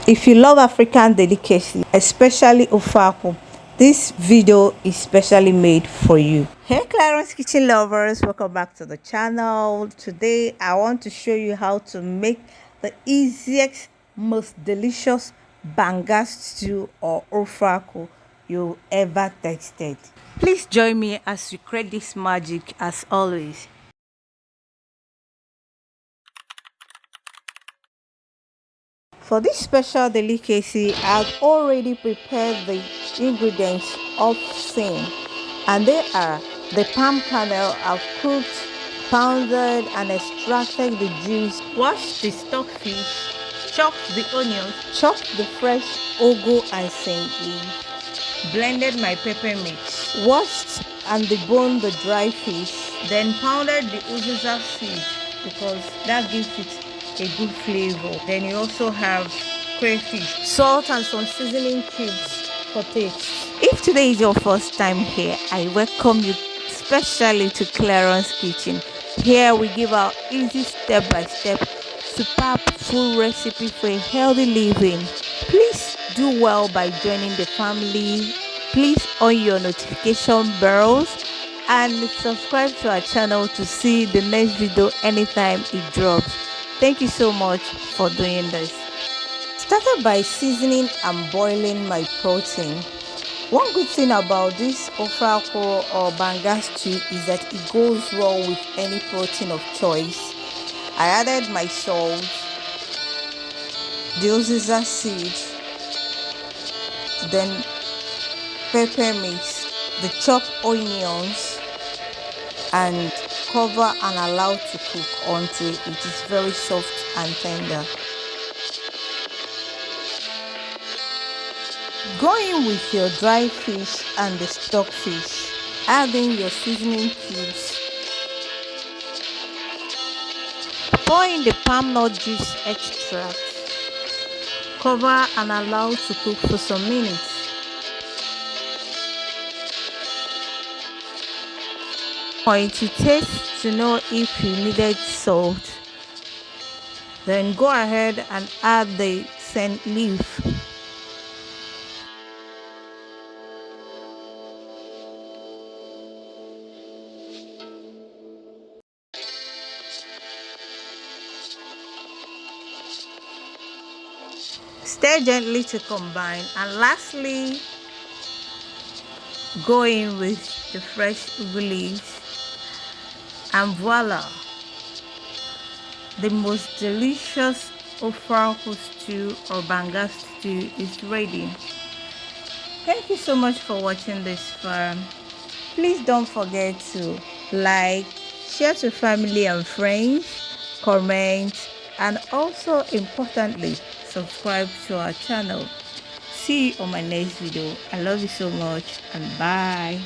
If you love African delicacy, especially Ofe Akwu, this video is specially made for you. Hey Clarence Kitchen lovers, welcome back to the channel. Today I want to show you how to make the easiest, most delicious Banga Stew or Ofe Akwu you ever tasted. Please join me as we create this magic as always. For this special delicacy, I've already prepared the ingredients of same, and they are the palm kernel I've cooked, pounded and extracted the juice, washed the stock fish, chopped the onions, chopped the fresh ugu and scent leaf, blended my pepper mix, washed and deboned the dry fish, then pounded the uziza seed because that gives it a good flavor. Then you also have crayfish, salt and some seasoning cubes for taste. If today is your first time here, I welcome you specially to Clarence Kitchen. Here we give our easy step-by-step superb food recipe for a healthy living. Please do well by joining the family. Please on your notification bells and subscribe to our channel to see the next video anytime it drops. Thank you so much for doing this. Started by seasoning and boiling my protein. One good thing about this Ofe Akwu or Banga Stew is that it goes well with any protein of choice. I added my salt, the uziza seed, then pepper mix, the chopped onions, and cover and allow to cook until it is very soft and tender. Go in with your dry fish and the stock fish. Add in your seasoning cubes. Pour in the palm nut juice extract. Cover and allow to cook for some minutes. Point to taste to know if you needed salt. Then go ahead and add the scent leaf. Stir gently to combine, and lastly go in with the fresh ugu leaves, and voila, the most delicious Ofe Akwu stew or Banga stew is ready. Thank you so much for watching this far. Please don't forget to like, share to family and friends, comment, and also importantly subscribe to our channel. See you on my next video. I love you so much and bye.